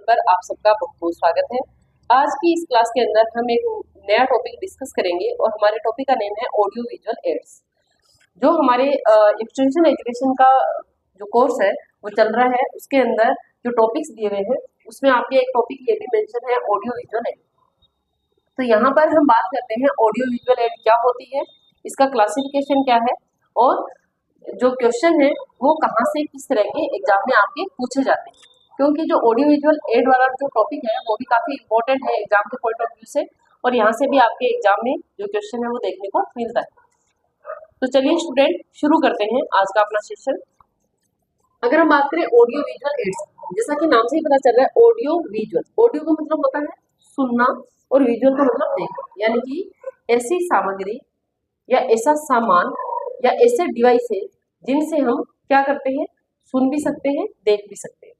पर आप सबका बहुत बहुत स्वागत है। आज की इस क्लास के अंदर हम एक नया टॉपिक डिस्कस करेंगे और हमारे टॉपिक का नेम है ऑडियो विजुअल एड्स। जो हमारे एक्सटेंशन एजुकेशन का जो कोर्स है वो चल रहा है, उसके अंदर जो टॉपिक्स दिए हुए हैं उसमें आपके एक टॉपिक ये भी मेंशन है ऑडियो विजुअल एड। तो यहाँ पर हम बात करते हैं ऑडियो विजुअल एड क्या होती है, इसका क्लासिफिकेशन क्या है और जो क्वेश्चन है वो कहाँ से किस तरह के एग्जाम में आपके पूछे जाते हैं। क्योंकि जो ऑडियो विजुअल एड वाला जो टॉपिक है वो भी काफी इंपॉर्टेंट है एग्जाम के पॉइंट ऑफ व्यू से, और यहाँ से भी आपके एग्जाम में जो क्वेश्चन है वो देखने को मिलता है। तो चलिए स्टूडेंट शुरू करते हैं आज का अपना सेशन। अगर हम बात करें ऑडियो विजुअल एड्स, जैसा कि नाम से ही पता चल रहा है ऑडियो विजुअल, ऑडियो का मतलब होता है सुनना और विजुअल का मतलब देखना, यानी कि ऐसी सामग्री या ऐसा सामान या ऐसे डिवाइस है जिनसे हम क्या करते हैं, सुन भी सकते हैं, देख भी सकते हैं।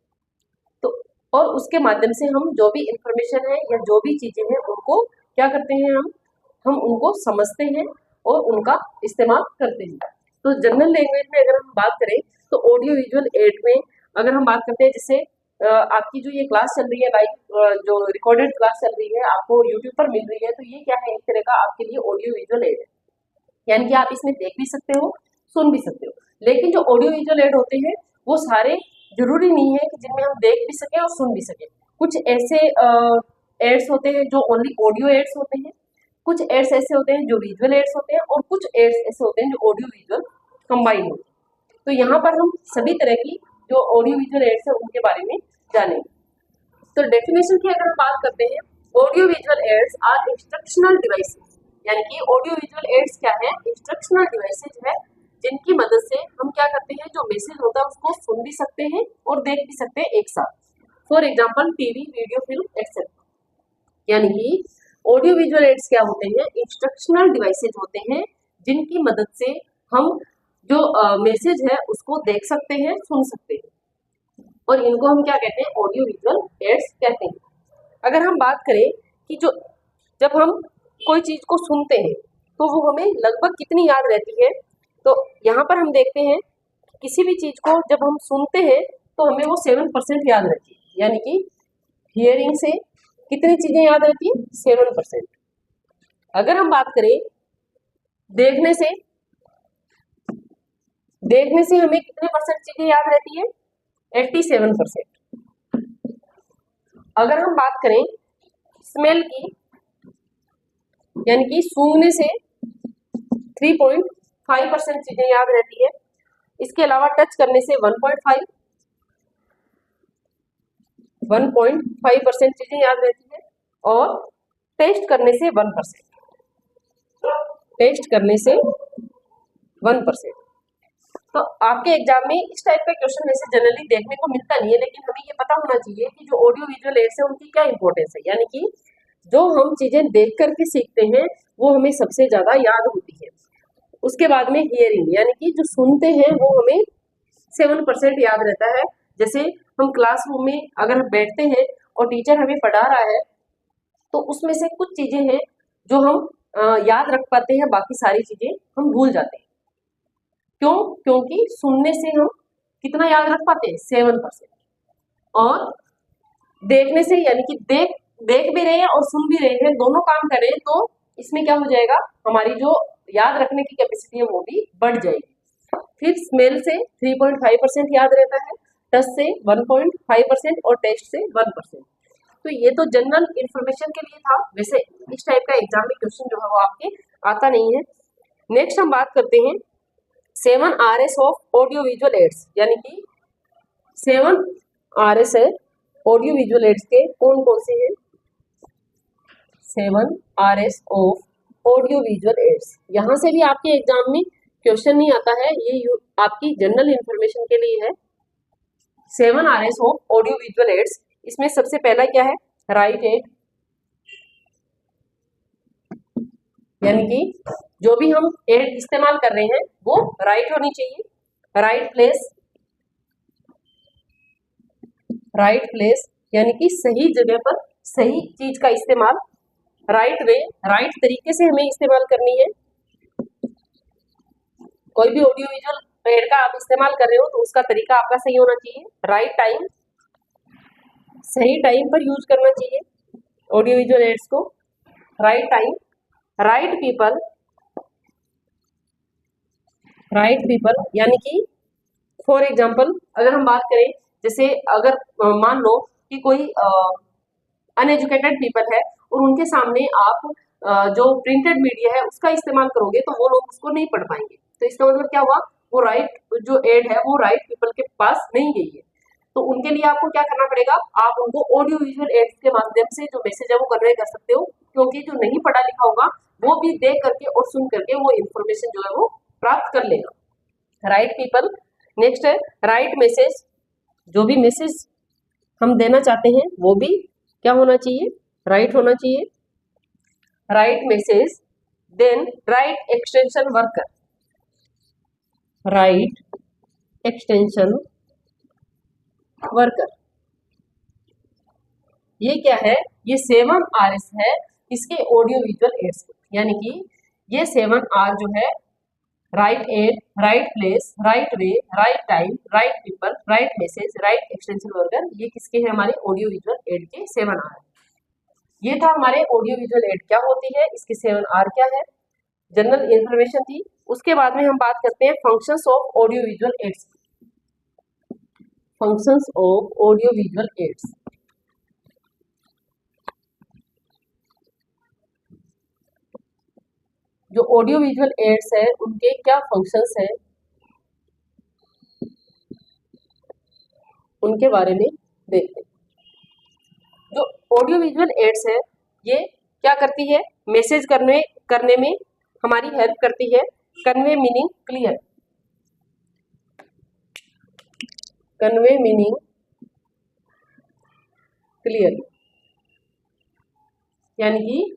तो और उसके माध्यम से हम जो भी इंफॉर्मेशन है या जो भी चीजें हैं उनको क्या करते हैं, हम उनको समझते हैं और उनका इस्तेमाल करते हैं। तो जनरल लैंग्वेज में अगर हम बात करें तो ऑडियो विजुअल एड में अगर हम बात करते हैं, जैसे आपकी जो ये क्लास चल रही है लाइव, जो रिकॉर्डेड क्लास चल रही है आपको यूट्यूब पर मिल रही है, तो ये क्या है, एक तरह का आपके लिए ऑडियो विजुअल एड है, यानी कि आप इसमें देख भी सकते हो, सुन भी सकते हो। लेकिन जो ऑडियो विजुअल एड होते हैं वो सारे जरूरी नहीं है कि जिनमें हम देख भी सके और सुन भी सके। कुछ ऐसे एड्स होते हैं जो ओनली ऑडियो एड्स होते हैं, कुछ एड्स ऐसे होते हैं जो विजुअल एड्स होते हैं, और कुछ एड्स ऐसे होते हैं जो ऑडियो विजुअल कंबाइन होते हैं। तो यहाँ पर हम सभी तरह की जो ऑडियो विजुअल एड्स है उनके बारे में जानेंगे। तो डेफिनेशन की अगर हम बात करते हैं, audio visual aids or instructional devices, यानी कि ऑडियो विजुअल एड्स क्या है, इंस्ट्रक्शनल डिवाइसेज है जिनकी मदद से हम क्या करते हैं, जो मैसेज होता है उसको सुन भी सकते हैं और देख भी सकते हैं एक साथ। For example TV, video, film etcetera. यानी कि ऑडियो विजुअल एड्स क्या होते हैं, इंस्ट्रक्शनल डिवाइसेज होते हैं जिनकी मदद से हम जो मैसेज है उसको देख सकते हैं, सुन सकते हैं, और इनको हम क्या कहते हैं, ऑडियो विजुअल एड्स कहते हैं। अगर हम बात करें कि जो जब हम कोई चीज को सुनते हैं तो वो हमें लगभग कितनी याद रहती है, तो यहाँ पर हम देखते हैं किसी भी चीज को जब हम सुनते हैं तो हमें वो 7% याद रहती है, यानी कि हियरिंग से कितनी चीजें याद रहती है, 7%। अगर हम बात करें देखने से हमें कितने परसेंट चीजें याद रहती है, 87%। अगर हम बात करें स्मेल की, यानी कि सूंघने से 3.5% चीजें याद रहती है। इसके अलावा टच करने से 1.5% चीजें याद रहती है, और टेस्ट करने से 1%। टेस्ट करने से 1%। तो आपके एग्जाम में इस टाइप का क्वेश्चन वैसे जनरली देखने को मिलता नहीं है, लेकिन हमें ये पता होना चाहिए कि जो ऑडियो विजुअल एड्स है उनकी क्या इंपॉर्टेंस है, यानी कि जो हम चीजें देख करके सीखते हैं वो हमें सबसे ज्यादा याद होती है। उसके बाद में हियरिंग, यानी कि जो सुनते हैं वो हमें 7% याद रहता है। जैसे हम क्लासरूम में अगर हम बैठते हैं और टीचर हमें पढ़ा रहा है तो उसमें से कुछ चीजें हैं जो हम याद रख पाते हैं, बाकी सारी चीजें हम भूल जाते हैं। क्यों? क्योंकि सुनने से हम कितना याद रख पाते हैं, 7%, और देखने से, यानी कि देख भी रहे हैं और सुन भी रहे हैं, दोनों काम कर रहे हैं, तो इसमें क्या हो जाएगा, हमारी जो याद रखने की कैपेसिटी है वो भी बढ़ जाएगी। फिर स्मेल से 3.5% याद रहता है, टच से 1.5% और टेस्ट से 1%। तो ये तो जनरल इंफॉर्मेशन के लिए था, वैसे इस टाइप का एग्जाम में क्वेश्चन जो है वो आपके आता नहीं है। नेक्स्ट हम बात करते हैं 7 RS of audio visual ads, यानी कि 7 RS है ऑडियो विजुअल एड्स के, कौन कौन से हैं, 7 RS of audio visual ads. यहाँ से भी आपके एग्जाम में क्वेश्चन नहीं आता है, ये आपकी जनरल इंफॉर्मेशन के लिए है। 7 RS of audio visual ads, इसमें सबसे पहला क्या है, राइट एड, यानी कि जो भी हम एड इस्तेमाल कर रहे हैं वो राइट होनी चाहिए, राइट प्लेस, यानी कि सही जगह पर सही चीज का इस्तेमाल, राइट वे, राइट तरीके से हमें इस्तेमाल करनी है। कोई भी ऑडियो विजुअल एड का आप इस्तेमाल कर रहे हो तो उसका तरीका आपका सही होना चाहिए। राइट टाइम, सही टाइम पर यूज करना चाहिए ऑडियो विजुअल एड्स को। राइट टाइम, राइट पीपल यानी कि फॉर एग्जाम्पल अगर हम बात करें, जैसे अगर मान लो कि कोई अनएजुकेटेड पीपल है और उनके सामने आप जो प्रिंटेड मीडिया है उसका इस्तेमाल करोगे तो वो लोग उसको नहीं पढ़ पाएंगे। तो इसका मतलब क्या हुआ, वो राइट जो एड है वो राइट पीपल के पास नहीं गई है। तो उनके लिए आपको क्या करना पड़ेगा, आप उनको ऑडियो विजुअल एड्स के माध्यम से जो मैसेज है वो कन्वे कर सकते हो, क्योंकि जो नहीं पढ़ा लिखा होगा वो भी देख करके और सुन करके वो इन्फॉर्मेशन जो है वो प्राप्त कर लेगा। Right people. नेक्स्ट है राइट मैसेज। जो भी मैसेज हम देना चाहते हैं वो भी क्या होना चाहिए, राइट होना चाहिए। Right message, then right extension worker. Right extension worker ये क्या है, ये 7Rs है इसके ऑडियो विजुअल एड्स, यानी कि ये 7R जो है, right aid, right place, right way, right time, right people, right message, right extension worker, ये किसके हैं, हमारे ऑडियो विजुअल एड के 7R। ये था हमारे ऑडियो विजुअल एड क्या होती है, इसके 7R क्या है, जनरल इंफॉर्मेशन थी। उसके बाद में हम बात करते हैं functions of audio visual ads. Functions of audio visual ads. जो ऑडियो विजुअल एड्स है उनके क्या फंक्शंस हैं उनके बारे में देखते हैं। जो ऑडियो विजुअल एड्स है ये क्या करती है, मैसेज करने में हमारी हेल्प करती है। Convey meaning clear, convey meaning clear, यानी कि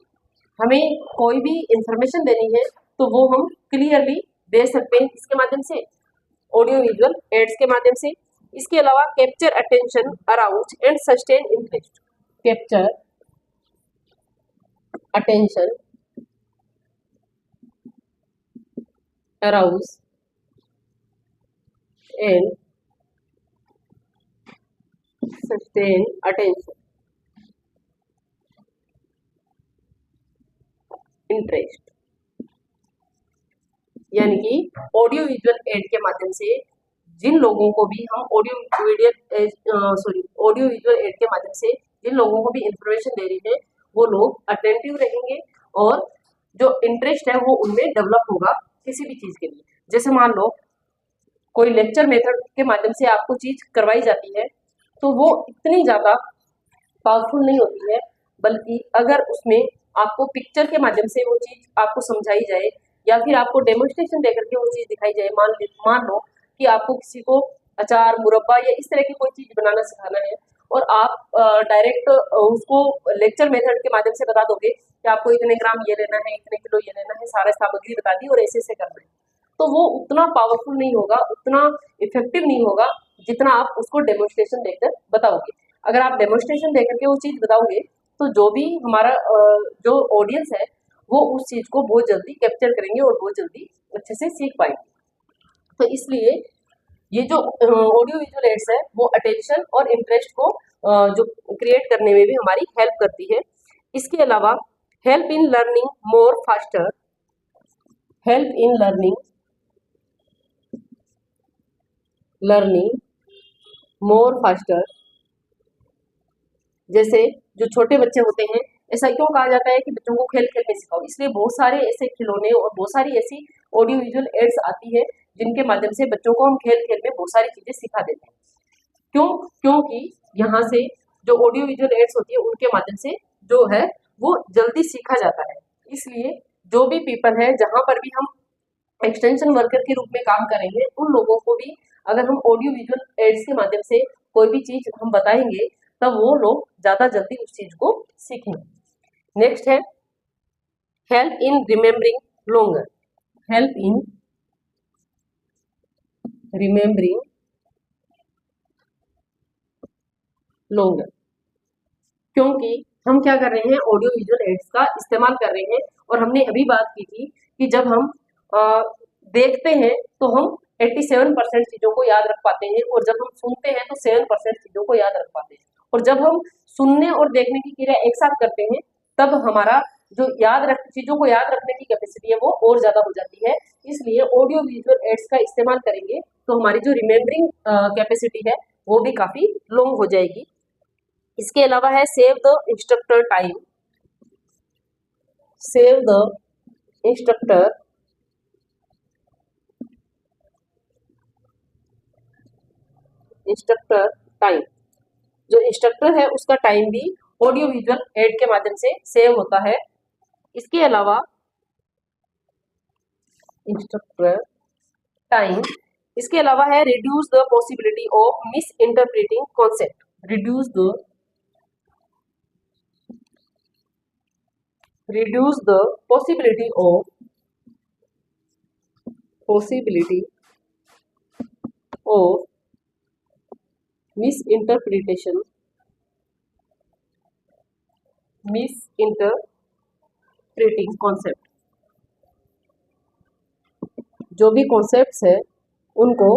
हमें कोई भी इंफॉर्मेशन देनी है तो वो हम क्लियरली दे सकते हैं इसके माध्यम से, ऑडियो विजुअल एड्स के माध्यम से। इसके अलावा capture attention, arouse and sustain interest. Capture attention, arouse and sustain attention, interest, यानी कि ऑडियो विजुअल एड के माध्यम से जिन लोगों को भी हम ऑडियो विजुअल एड के माध्यम से जिन लोगों को भी इंफॉर्मेशन दे रही है वो लोग अटेंटिव रहेंगे और जो इंटरेस्ट है वो उनमें डेवलप होगा किसी भी चीज के लिए। जैसे मान लो कोई लेक्चर मेथड के माध्यम से आपको चीज करवाई जाती है तो वो इतनी ज्यादा पावरफुल नहीं होती है, बल्कि अगर उसमें आपको पिक्चर के माध्यम से वो चीज आपको समझाई जाए या फिर आपको डेमोन्स्ट्रेशन देकर के वो चीज दिखाई जाए। मान लो कि आपको किसी को अचार, मुरब्बा या इस तरह की कोई चीज बनाना सिखाना है और आप डायरेक्ट उसको लेक्चर मेथड के माध्यम से बता दोगे कि आपको इतने ग्राम ये लेना है, इतने किलो ये लेना है, सारा सामग्री बता दी और ऐसे ऐसे करना है, तो वो उतना पावरफुल नहीं होगा, उतना इफेक्टिव नहीं होगा जितना आप उसको डेमोन्स्ट्रेशन देकर बताओगे। अगर आप डेमोन्स्ट्रेशन देकर के वो चीज बताओगे तो जो भी हमारा जो ऑडियंस है वो उस चीज को बहुत जल्दी कैप्चर करेंगे और बहुत जल्दी अच्छे से सीख पाएंगे। तो इसलिए ये जो ऑडियो विजुअल एड्स है वो अटेंशन और इंटरेस्ट को जो क्रिएट करने में भी हमारी हेल्प करती है। इसके अलावा help in learning more faster, help in learning more faster. जैसे जो छोटे बच्चे होते हैं, ऐसा क्यों कहा जाता है कि बच्चों को खेल खेल में सिखाओ, इसलिए बहुत सारे ऐसे खिलौने और बहुत सारी ऐसी ऑडियो विजुअल एड्स आती है जिनके माध्यम से बच्चों को हम खेल खेल में बहुत सारी चीजें सिखा देते हैं। क्यों? क्योंकि यहाँ से जो ऑडियो विजुअल एड्स होती है उनके माध्यम से जो है वो जल्दी सीखा जाता है। इसलिए जो भी पीपल है, जहाँ पर भी हम एक्सटेंशन वर्कर के रूप में काम करेंगे, उन लोगों को भी अगर हम ऑडियो विजुअल एड्स के माध्यम से कोई भी चीज हम बताएंगे तब वो लोग ज्यादा जल्दी उस चीज को सीखेंगे। नेक्स्ट है help in remembering longer, help in remembering longer. क्योंकि हम क्या कर रहे हैं, ऑडियो विजुअल एड्स का इस्तेमाल कर रहे हैं और हमने अभी बात की थी कि जब हम देखते हैं तो हम 87% चीजों को याद रख पाते हैं और जब हम सुनते हैं तो 7% चीजों को याद रख पाते हैं। और जब हम सुनने और देखने की क्रिया एक साथ करते हैं तब हमारा जो चीजों को याद रखने की कैपेसिटी है वो और ज्यादा हो जाती है। इसलिए ऑडियो विजुअल एड्स का इस्तेमाल करेंगे तो हमारी जो रिमेम्बरिंग कैपेसिटी है वो भी काफी लॉन्ग हो जाएगी। इसके अलावा है save the instructor time, save the instructor time, जो इंस्ट्रक्टर है उसका टाइम भी ऑडियो विजुअल एड के माध्यम से सेव होता है। इसके अलावा इंस्ट्रक्टर टाइम, इसके अलावा है reduce the possibility of misinterpreting concept, reduce the possibility of misinterpretation concept. जो भी कॉन्सेप्ट्स है उनको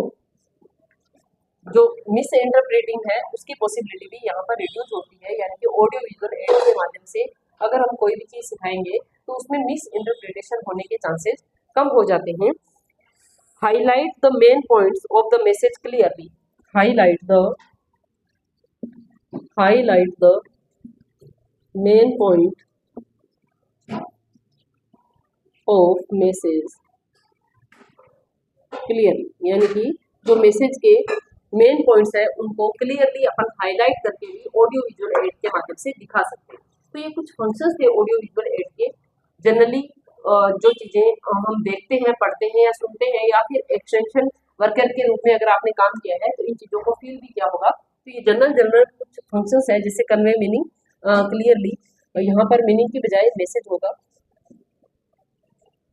जो मिस इंटरप्रेटिंग है उसकी पॉसिबिलिटी भी यहाँ पर रिड्यूस होती है। यानी कि ऑडियो विजुअल एड के माध्यम से अगर हम कोई भी चीज सिखाएंगे तो उसमें मिस इंटरप्रिटेशन होने के चांसेस कम हो जाते हैं। Highlight the main points of the message clearly, highlight the main point of message clearly, यानी कि जो मैसेज के मेन पॉइंट्स है उनको क्लियरली अपन हाईलाइट करके भी ऑडियो विजुअल एड के माध्यम से दिखा सकते हैं। तो ये कुछ फंक्शंस थे ऑडियो विजुअल एड के। जनरली जो चीजें हम देखते हैं, पढ़ते हैं या सुनते हैं या फिर एक्सटेंशन वर्कर के रूप में अगर आपने काम किया है तो इन चीजों को फील भी किया होगा। तो ये जनरल कुछ फंक्शंस है जिससे कन्वे मीनिंग क्लियरली, यहाँ पर मीनिंग की बजाय मैसेज होगा,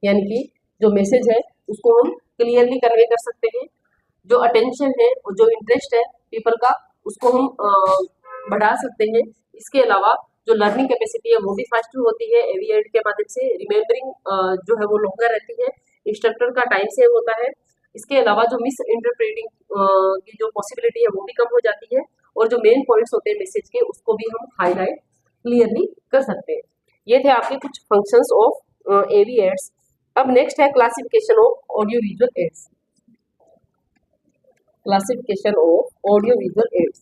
यानी कि जो मैसेज है उसको हम क्लियरली कन्वे कर सकते हैं। जो अटेंशन है और जो इंटरेस्ट है पीपल का उसको हम बढ़ा सकते हैं। इसके अलावा जो लर्निंग कैपेसिटी है वो भी फास्टर होती है एवीएड के माध्यम से। रिमेम्बरिंग जो है वो लॉन्गर रहती है, इंस्ट्रक्टर का टाइम सेव होता है। इसके अलावा जो मिस इंटरप्रेटिंग की जो पॉसिबिलिटी है वो भी कम हो जाती है और जो मेन पॉइंट्स होते हैं मैसेज के उसको भी हम हाईलाइट क्लियरली कर सकते हैं। ये थे आपके कुछ फंक्शंस ऑफ एवी एड्स। अब नेक्स्ट है classification of audio visual ads, classification of audio visual ads.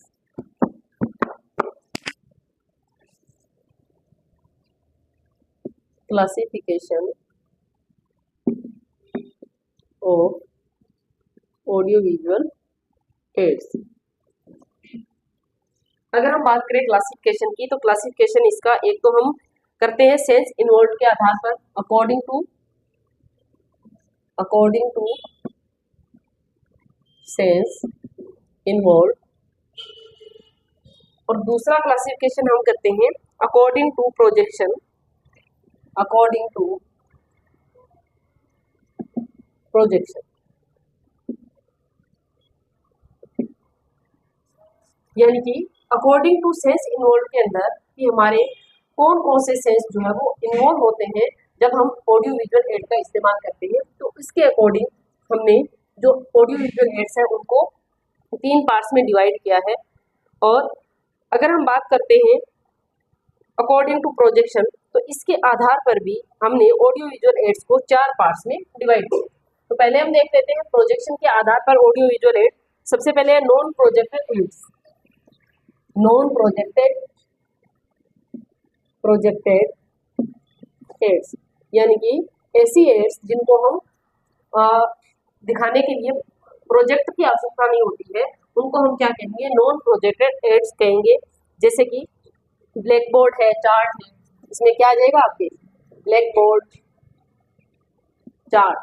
Classification of audio visual ads. अगर हम बात करें क्लासिफिकेशन की तो क्लासिफिकेशन इसका एक तो हम करते हैं सेंस इन्वॉल्व के आधार पर, अकॉर्डिंग टू सेंस इन्वॉल्व, और दूसरा क्लासिफिकेशन हम करते हैं अकॉर्डिंग टू प्रोजेक्शन, यानी कि अकॉर्डिंग टू सेंस इन्वॉल्व के अंदर कि हमारे कौन कौन से सेंस जो है वो इन्वॉल्व होते हैं जब हम ऑडियो विजुअल एड का इस्तेमाल करते हैं। तो इसके अकॉर्डिंग हमने जो ऑडियो विजुअल एड्स है उनको 3 पार्ट्स में डिवाइड किया है। और अगर हम बात करते हैं अकॉर्डिंग टू प्रोजेक्शन तो इसके आधार पर भी हमने ऑडियो विजुअल एड्स को 4 पार्ट्स में डिवाइड किया। तो पहले हम देख लेते हैं प्रोजेक्शन के आधार पर ऑडियो विजुअल एड। सबसे पहले है non projected aids, non projected aids, यानी कि ऐसी एड्स जिनको हम दिखाने के लिए प्रोजेक्ट की आवश्यकता नहीं होती है उनको हम क्या कहेंगे, नॉन प्रोजेक्टेड एड्स कहेंगे। जैसे कि ब्लैक बोर्ड है, चार्ट है, इसमें क्या आ जाएगा आपके ब्लैक बोर्ड, चार्ट,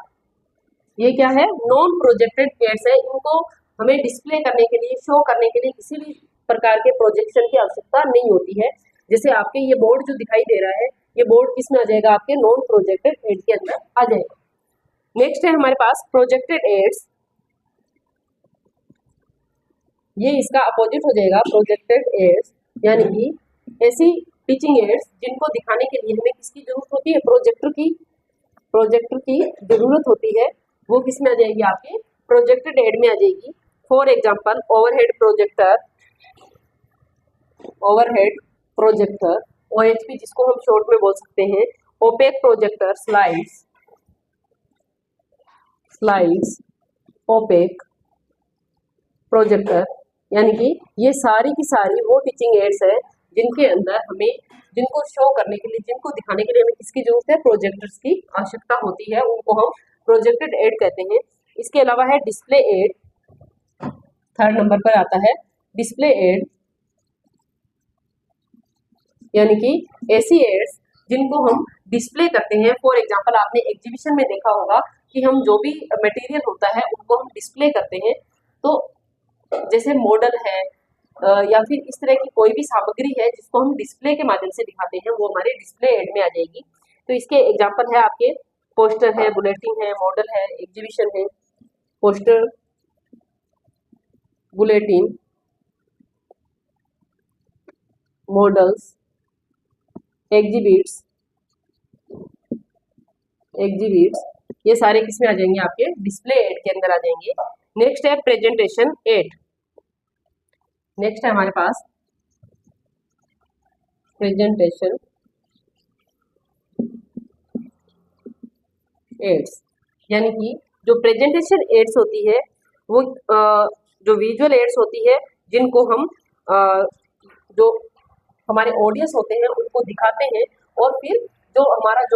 ये क्या है नॉन प्रोजेक्टेड एड्स है। इनको हमें डिस्प्ले करने के लिए, शो करने के लिए किसी भी प्रकार के प्रोजेक्शन की आवश्यकता नहीं होती है। जैसे आपके ये बोर्ड जो दिखाई दे रहा है ये बोर्ड किसमें आ जाएगा, आपके नॉन प्रोजेक्टेड एड के अंदर आ जाएगा। नेक्स्ट है हमारे पास प्रोजेक्टेड एड्स, ये इसका अपोजिट हो जाएगा प्रोजेक्टेड एड्स, यानी कि ऐसी टीचिंग एड्स जिनको दिखाने के लिए हमें किसकी जरूरत होती है, प्रोजेक्टर की जरूरत होती है, वो किस में आ जाएगी, आपके प्रोजेक्टेड एड में आ जाएगी। For example overhead projector, overhead projector, OHP जिसको हम शॉर्ट में बोल सकते हैं, opaque projector, slides, opaque projector, यानी कि ये सारी की सारी वो टीचिंग एड्स है जिनके अंदर हमें, जिनको शो करने के लिए, जिनको दिखाने के लिए हमें किसकी जरूरत है, प्रोजेक्टर्स की आवश्यकता होती है, उनको हम प्रोजेक्टेड एड कहते हैं। इसके अलावा है डिस्प्ले एड, थर्ड नंबर पर आता है डिस्प्ले एड, यानी कि ऐसी एड्स जिनको हम डिस्प्ले करते हैं। फॉर एग्जांपल आपने एग्जीबिशन में देखा होगा कि हम जो भी मटेरियल होता है उनको हम डिस्प्ले करते हैं, तो जैसे मॉडल है या फिर इस तरह की कोई भी सामग्री है जिसको हम डिस्प्ले के माध्यम से दिखाते हैं, वो हमारे डिस्प्ले एड में आ जाएगी। तो इसके एग्जांपल है आपके पोस्टर है, बुलेटिन है, मॉडल है, एग्जीबिशन है, पोस्टर, बुलेटिन, मॉडल्स, एग्जिबिट्स, ये सारे किसमें आ जाएंगे, आपके डिस्प्ले एड के अंदर आ जाएंगे। नेक्स्ट है प्रेजेंटेशन एड, नेक्स्ट है हमारे पास प्रेजेंटेशन एड्स, यानी कि जो प्रेजेंटेशन एड्स होती है वो जो विजुअल एड्स होती है जिनको हम जो हमारे ऑडियंस होते हैं उनको दिखाते हैं और फिर जो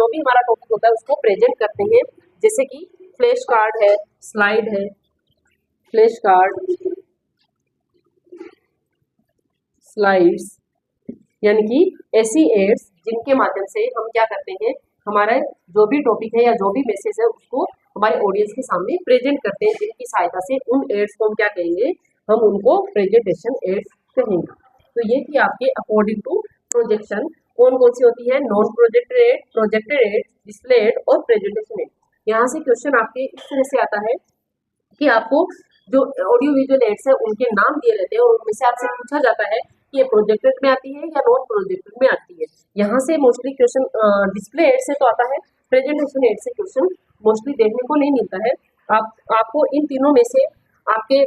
भी हमारा टॉपिक होता है उसको प्रेजेंट करते हैं। जैसे कि फ्लैश कार्ड है, स्लाइड है, फ्लैश कार्ड, स्लाइड्स, यानी कि ऐसी एड्स जिनके माध्यम से हम क्या करते हैं, हमारा जो भी टॉपिक है या जो भी मैसेज है उसको हमारे ऑडियंस के सामने प्रेजेंट करते हैं, जिनकी सहायता से उन एड्स को हम क्या कहेंगे, हम उनको प्रेजेंटेशन एड्स कहेंगे। तो ये थी आपके अकॉर्डिंग टू प्रोजेक्शन कौन कौन सी होती है, non projected aid, projected aid, display aid और प्रेजेंटेशन एड। यहाँ से क्वेश्चन आपके इस तरह से आता है कि आपको जो ऑडियो विजुअल एड्स है उनके नाम दिए रहते हैं और उनमें से आपसे पूछा जाता है कि ये प्रोजेक्टेड में आती है या नॉन प्रोजेक्टेड में आती है। यहाँ से मोस्टली क्वेश्चन डिस्प्ले एड से तो आता है, प्रेजेंटेशन एड से क्वेश्चन मोस्टली देखने को नहीं मिलता है। आपको इन तीनों में से आपके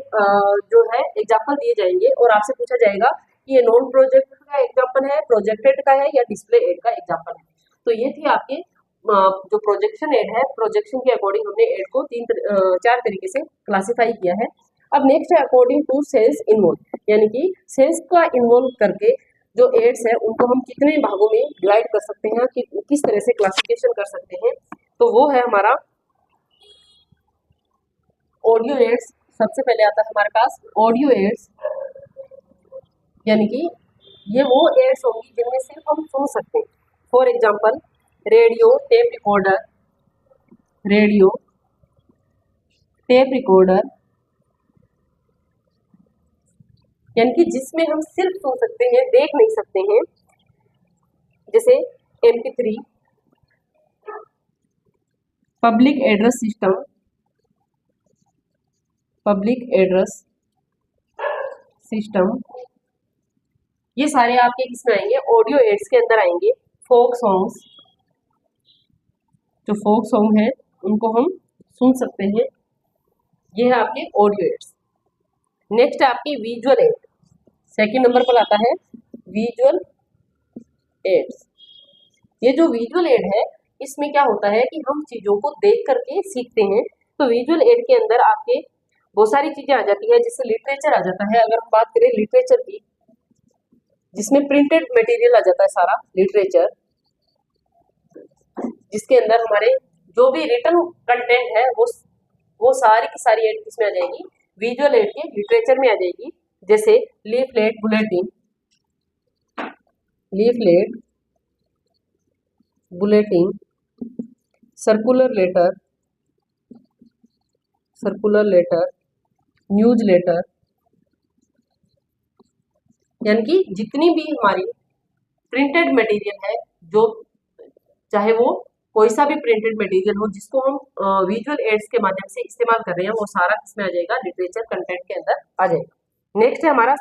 जो है एग्जाम्पल दिए जाएंगे और आपसे पूछा जाएगा कि ये नॉन प्रोजेक्टेड का एग्जाम्पल है, प्रोजेक्टेड का है या डिस्प्ले एड का एग्जाम्पल है। तो ये थी आपके जो प्रोजेक्शन एड है, प्रोजेक्शन के अकॉर्डिंग हमने एड को 4 तरीके से क्लासिफाई किया है। अब नेक्स्ट है अकॉर्डिंग टू सेल्स इन्वॉल्व, यानी कि सेल्स का इन्वॉल्व करके जो एड्स है उनको हम कितने भागों में डिवाइड कर सकते हैं, कि किस तरह से क्लासिफिकेशन कर सकते हैं। तो वो है हमारा ऑडियो एड्स। सबसे पहले आता है हमारे पास ऑडियो एड्स, यानी कि ये वो एड्स होंगी जिनमें सिर्फ हम सुन सकते हैं। For example radio, tape recorder, radio, tape recorder, यानी कि जिसमें हम सिर्फ सुन सकते हैं, देख नहीं सकते हैं, जैसे MP3, पब्लिक एड्रेस सिस्टम, ये सारे आपके किसमें आएंगे, ऑडियो एड्स के अंदर आएंगे। फोक सॉन्ग्स, जो फोक सॉन्ग है उनको हम सुन सकते हैं, ये है आपके ऑडियो एड्स। नेक्स्ट है आपकी विजुअल एड, सेकंड नंबर पर आता है विजुअल एड्स। ये जो विजुअल एड है इसमें क्या होता है कि हम चीजों को देख करके सीखते हैं। तो विजुअल एड के अंदर आपके बहुत सारी चीजें आ जाती है, जिससे लिटरेचर आ जाता है। अगर हम बात करें लिटरेचर की, जिसमें प्रिंटेड मटेरियल आ जाता है, सारा लिटरेचर, जिसके अंदर हमारे जो भी रिटन कंटेंट है वो सारी की सारी एड किसमें आ जाएगी, विजुअल एड के लिटरेचर में आ जाएगी। जैसे leaflet, bulletin, circular letter, newsletter, यानी कि जितनी भी हमारी प्रिंटेड मटेरियल है, जो चाहे वो कोई सा भी प्रिंटेड मटेरियल हो जिसको हम विजुअल एड्स के माध्यम से इस्तेमाल कर रहे हैं, वो सारा किसमें आ जाएगा, लिटरेचर कंटेंट के अंदर आ जाएगा। नेक्स्ट है हमारा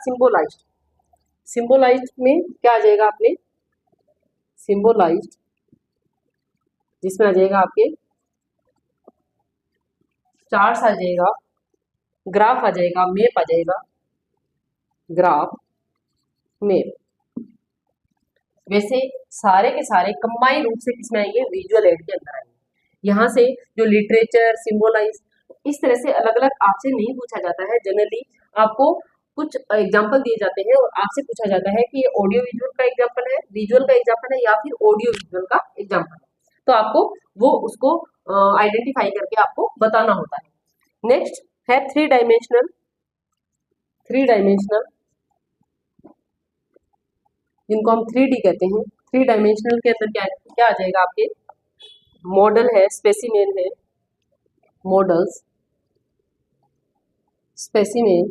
सिंबोलाइज्ड में क्या आ जाएगा, आपने सिंबोलाइज्ड, जिसमें आ जाएगा आपके चार्ट्स आ जाएगा, ग्राफ आ जाएगा, मैप आ जाएगा, ग्राफ, मैप। वैसे सारे के सारे कंबाइंड रूप से किसमें आएंगे, विजुअल एड के अंदर आएंगे। यहाँ से जो लिटरेचर, सिंबोलाइज, इस तरह से अलग अलग आपसे नहीं पूछा जाता है। जनरली आपको कुछ एग्जाम्पल दिए जाते हैं और आपसे पूछा जाता है कि ये ऑडियो विजुअल का एग्जाम्पल है, विजुअल का एग्जाम्पल है, या फिर ऑडियो विजुअल का एग्जाम्पल है। तो आपको वो उसको आइडेंटिफाई करके आपको बताना होता है। नेक्स्ट है थ्री डायमेंशनल जिनको हम 3D कहते हैं। 3 डायमेंशनल के अंदर क्या क्या आ जाएगा आपके, मॉडल है, स्पेसिमेन है, मॉडल्स, स्पेसिमेन,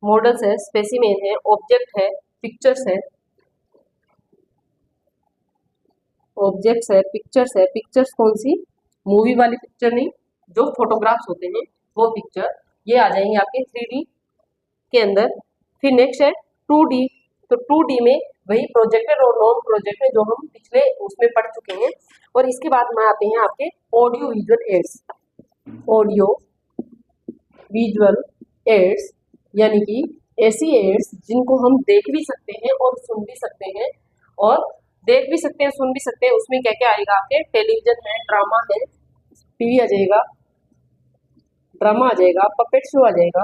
मॉडल्स है, स्पेसिमेन है, ऑब्जेक्ट है, पिक्चर्स है, ऑब्जेक्ट्स है, पिक्चर्स है। पिक्चर्स कौन सी, मूवी वाली पिक्चर नहीं, जो फोटोग्राफ्स होते हैं वो पिक्चर, ये आ जाएंगे आपके 3D के अंदर। फिर नेक्स्ट है 2D। तो 2D में वही प्रोजेक्टेड और नॉन प्रोजेक्टेड जो हम पिछले उसमें पढ़ चुके हैं। और इसके बाद में आते हैं आपके audio visual ads. Audio visual ads यानी कि ऐसी एड्स जिनको हम देख भी सकते हैं और सुन भी सकते हैं, और देख भी सकते हैं, सुन भी सकते हैं। उसमें क्या क्या आएगा आपके, टेलीविजन है, ड्रामा है, टीवी आ जाएगा, ड्रामा आ जाएगा, पपेट शो आ जाएगा,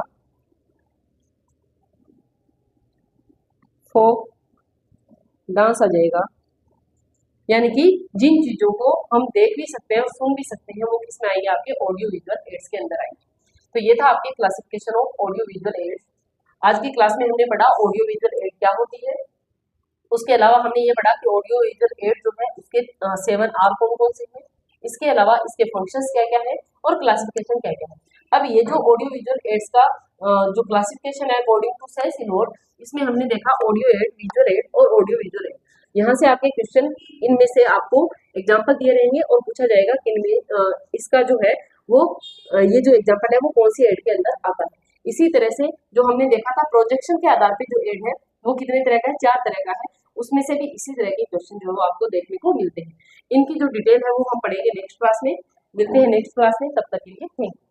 फोक डांस आ जाएगा। यानी कि जिन चीजों को हम देख भी सकते हैं और सुन भी सकते हैं वो किसमें आएंगे, आपके ऑडियो विजुअल एड्स के अंदर आएंगे। तो ये था आपके classification of audio visual ads. आज की क्लास में हमने पढ़ा ऑडियो विजुअल एड क्या होती है। उसके अलावा हमने ये पढ़ा कि ऑडियो विजुअल एड जो है उसके 7R कौन कौन से हैं, इसके अलावा इसके फंक्शंस क्या क्या है और क्लासिफिकेशन क्या क्या है। अब ये जो ऑडियो विजुअल एड्स का जो क्लासिफिकेशन है अकॉर्डिंग टू सेंसिनोड, इसमें हमने देखा ऑडियो एड, विजुअल एड और ऑडियो विजुअल एड। यहाँ से आपके क्वेश्चन इनमें से आपको एग्जाम्पल दिए रहेंगे और पूछा जाएगा कि इनमें इसका जो है वो ये जो एग्जाम्पल है वो कौन सी एड के अंदर आता है। इसी तरह से जो हमने देखा था प्रोजेक्शन के आधार पे जो एड है वो कितने तरह का है, 4 तरह का है। उसमें से भी इसी तरह के क्वेश्चन जो है आपको देखने को मिलते हैं। इनकी जो डिटेल है वो हम पढ़ेंगे नेक्स्ट क्लास में। मिलते हैं नेक्स्ट क्लास में, तब तक के लिए थैंक यू।